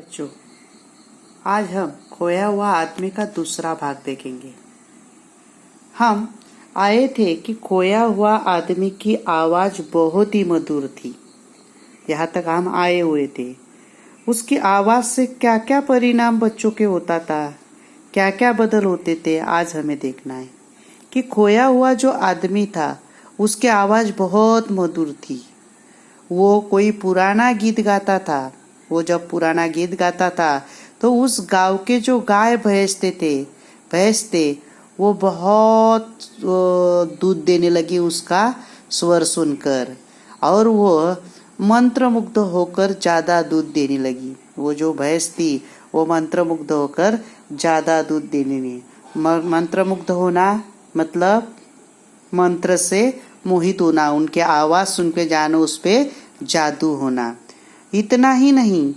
बच्चों, आज हम खोया हुआ आदमी का दूसरा भाग देखेंगे। हम आए थे कि खोया हुआ आदमी की आवाज बहुत ही मधुर थी। यहाँ तक हम आए हुए थे। उसकी आवाज से क्या क्या परिणाम बच्चों के होता था, क्या क्या बदल होते थे, आज हमें देखना है कि खोया हुआ जो आदमी था उसकी आवाज बहुत मधुर थी। वो कोई पुराना गीत गाता था। वो जब पुराना गीत गाता था तो उस गांव के जो गाय भैंस थे वो बहुत दूध देने लगी उसका स्वर सुनकर, और वो मंत्रमुग्ध होकर ज़्यादा दूध देने लगी। वो जो भैंस थी वो मंत्रमुग्ध होकर ज़्यादा दूध देने लगी। मंत्रमुग्ध होना मतलब मंत्र से मोहित होना, उनके आवाज़ सुन के जानो उस पे जादू होना। इतना ही नहीं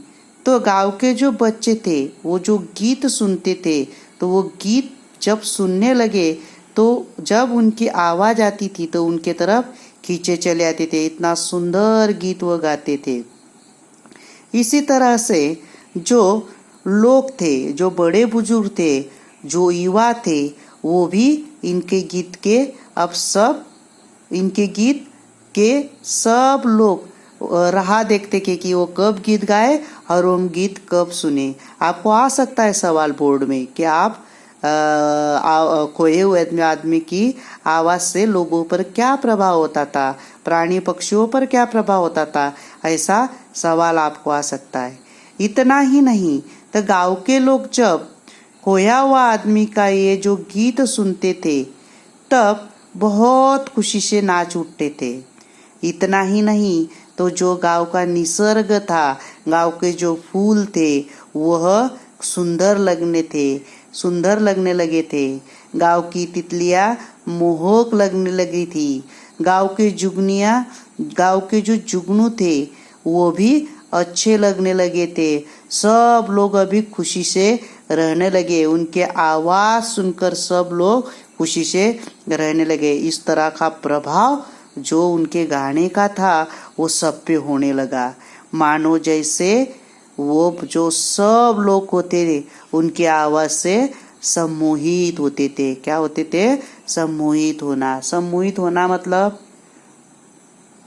तो गांव के जो बच्चे थे वो जो गीत सुनते थे तो वो गीत जब सुनने लगे तो जब उनकी आवाज़ आती थी तो उनके तरफ खींचे चले आते थे। इतना सुंदर गीत वो गाते थे। इसी तरह से जो लोग थे, जो बड़े बुजुर्ग थे, जो युवा थे, वो भी इनके गीत के सब लोग राह देखते कि वो कब गीत गाए और वो गीत कब सुने। आपको आ सकता है सवाल बोर्ड में कि आप खोए हुए आदमी की आवाज़ से लोगों पर क्या प्रभाव होता था, प्राणी पक्षियों पर क्या प्रभाव होता था, ऐसा सवाल आपको आ सकता है। इतना ही नहीं तो गांव के लोग जब खोया हुआ आदमी का ये जो गीत सुनते थे तब बहुत खुशी से नाच उठते थे। इतना ही नहीं तो जो गांव का निसर्ग था, गांव के जो फूल थे वह सुंदर लगने लगे थे। गांव की तितलियां मोहक लगने लगी थी। गांव के जो जुगनू थे वो भी अच्छे लगने लगे थे। सब लोग अभी खुशी से रहने लगे। उनके आवाज सुनकर सब लोग खुशी से रहने लगे। इस तरह का प्रभाव जो उनके गाने का था वो सब पे होने लगा। मानो जैसे वो जो सब लोग होते थे उनकी आवाज से सम्मोहित होते थे। क्या होते थे? सम्मोहित होना मतलब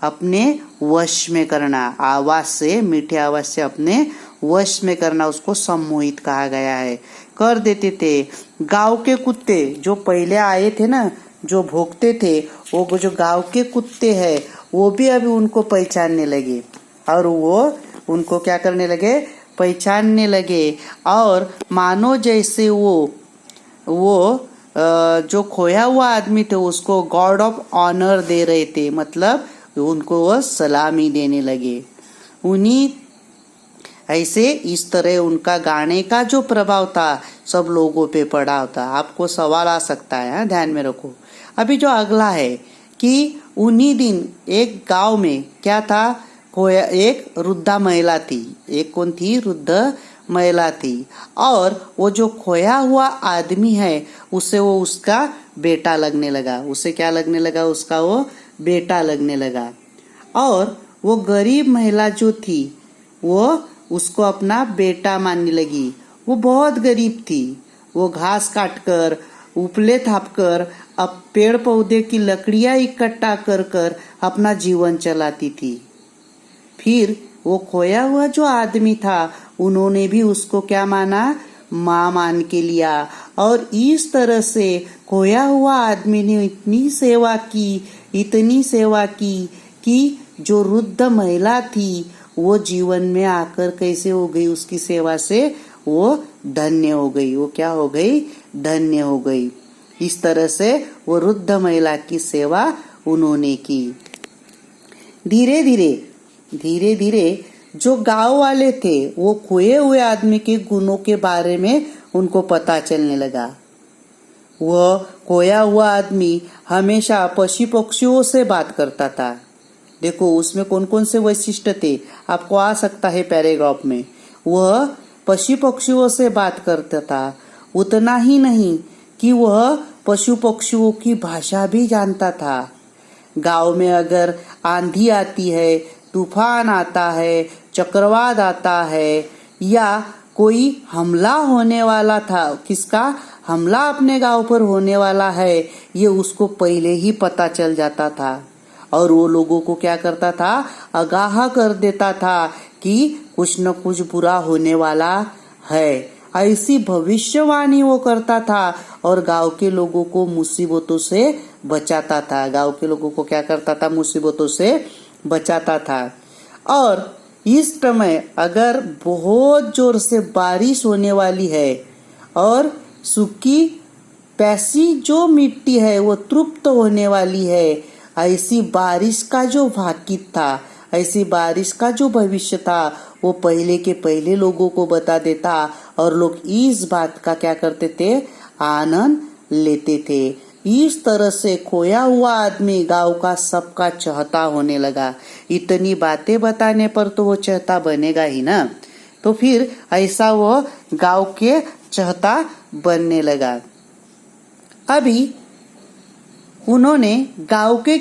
अपने वश में करना। आवाज से, मीठी आवाज से अपने वश में करना, उसको सम्मोहित कहा गया है। कर देते थे। गांव के कुत्ते जो पहले आए थे ना, जो भौंकते थे, वो जो गांव के कुत्ते हैं वो भी अभी उनको पहचानने लगे और वो उनको क्या करने लगे? पहचानने लगे। और मानो जैसे वो जो खोया हुआ आदमी थे उसको गॉड ऑफ ऑनर दे रहे थे, मतलब उनको वो सलामी देने लगे। उन्हीं ऐसे इस तरह उनका गाने का जो प्रभाव था सब लोगों पे पड़ा होता। आपको सवाल आ सकता है, ध्यान में रखो। अभी जो अगला है कि उन्हीं दिन एक गांव में क्या था, एक वृद्धा महिला थी। एक कौन थी? वृद्ध महिला थी। और वो जो खोया हुआ आदमी है उसे वो उसका बेटा लगने लगा। उसे क्या लगने लगा? उसका वो बेटा लगने लगा। और वो गरीब महिला जो थी वो उसको अपना बेटा मानने लगी। वो बहुत गरीब थी। वो घास काटकर, उपले थापकर, अब पेड़ पौधे की लकड़ियां इकट्ठा कर अपना जीवन चलाती थी। फिर वो खोया हुआ जो आदमी था उन्होंने भी उसको क्या माना? माँ मान के लिया। और इस तरह से खोया हुआ आदमी ने इतनी सेवा की कि जो वृद्ध महिला थी वो जीवन में आकर कैसे हो गई? उसकी सेवा से वो धन्य हो गई। वो क्या हो गई? धन्य हो गई। इस तरह से वो वृद्ध महिला की सेवा उन्होंने की। धीरे धीरे जो गांव वाले थे वो खोए हुए आदमी के गुणों के बारे में उनको पता चलने लगा। वह खोया हुआ आदमी हमेशा पशु पक्षियों से बात करता था। देखो उसमें कौन कौन से वैशिष्ट्य थे, आपको आ सकता है पैराग्राफ में। वह पशु पक्षियों से बात करता था। उतना ही नहीं कि वह पशु पक्षियों की भाषा भी जानता था। गांव में अगर आंधी आती है, तूफान आता है, चक्रवात आता है, या कोई हमला होने वाला था, किसका हमला अपने गांव पर होने वाला है, ये उसको पहले ही पता चल जाता था और वो लोगों को क्या करता था, आगाह कर देता था कि कुछ न कुछ बुरा होने वाला है। ऐसी भविष्यवाणी वो करता था और गांव के लोगों को मुसीबतों से बचाता था। गांव के लोगों को क्या करता था, मुसीबतों से बचाता था। और इस समय अगर बहुत जोर से बारिश होने वाली है और सूखी पैसी जो मिट्टी है वो तृप्त होने वाली है, ऐसी बारिश का जो भाकित था, ऐसी बारिश का जो भविष्य था, वो पहले के पहले लोगों को बता देता और लोग इस बात का क्या करते थे, आनंद लेते थे। इस तरह से खोया हुआ आदमी गांव का सबका चहता होने लगा। इतनी बातें बताने पर तो वो चहता बनेगा ही ना, तो फिर ऐसा वो गांव के चहता बनने लगा। अभी उन्होंने गांव के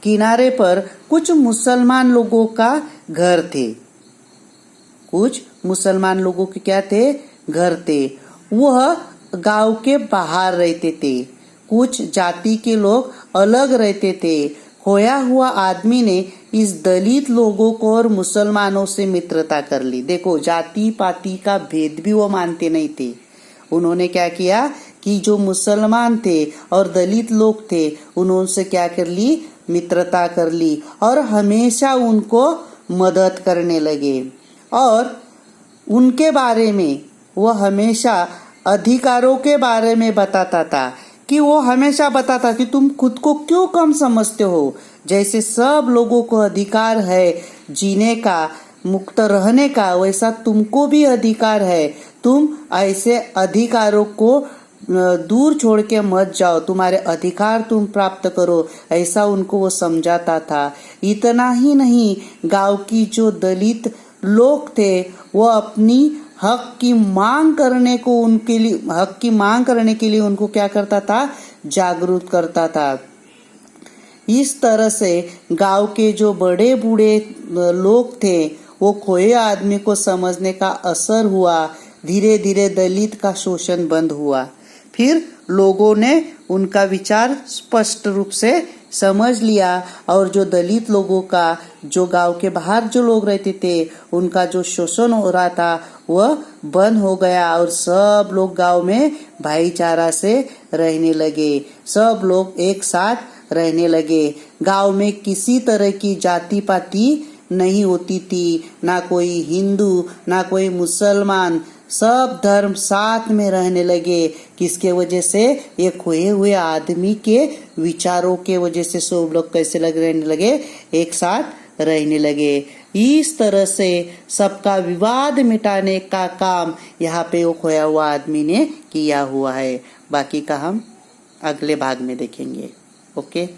किनारे पर कुछ मुसलमान लोगों का घर थे। कुछ मुसलमान लोगों के क्या थे, घर थे। वह गांव के बाहर रहते थे। कुछ जाति के लोग अलग रहते थे। खोया हुआ आदमी ने इस दलित लोगों को और मुसलमानों से मित्रता कर ली। देखो, जाति पाति का भेद भी वो मानते नहीं थे। उन्होंने क्या किया कि जो मुसलमान थे और दलित लोग थे, उन्होंने क्या कर ली, मित्रता कर ली और हमेशा उनको मदद करने लगे। और उनके बारे में वो हमेशा अधिकारों के बारे में बताता था कि वो हमेशा बताता कि तुम खुद को क्यों कम समझते हो, जैसे सब लोगों को अधिकार है जीने का, मुक्त रहने का, वैसा तुमको भी अधिकार है। तुम ऐसे अधिकारों को दूर छोड़ के मत जाओ, तुम्हारे अधिकार तुम प्राप्त करो, ऐसा उनको वो समझाता था। इतना ही नहीं, गांव की जो दलित लोग थे वो अपनी हक की मांग करने के लिए उनको क्या करता था, जागरूक करता था। इस तरह से गांव के जो बड़े बूढ़े लोग थे वो खोए आदमी को समझने का असर हुआ। धीरे धीरे दलित का शोषण बंद हुआ। फिर लोगों ने उनका विचार स्पष्ट रूप से समझ लिया और जो दलित लोगों का, जो गांव के बाहर जो लोग रहते थे, उनका जो शोषण हो रहा था वह बंद हो गया और सब लोग गांव में भाईचारा से रहने लगे। सब लोग एक साथ रहने लगे। गांव में किसी तरह की जाति पाति नहीं होती थी, ना कोई हिंदू ना कोई मुसलमान, सब धर्म साथ में रहने लगे। किसके वजह से, ये खोए हुए आदमी के विचारों के वजह से सब लोग कैसे रहने लगे, एक साथ रहने लगे। इस तरह से सबका विवाद मिटाने का काम यहाँ पे वो खोया हुआ आदमी ने किया हुआ है। बाकी का हम अगले भाग में देखेंगे। ओके।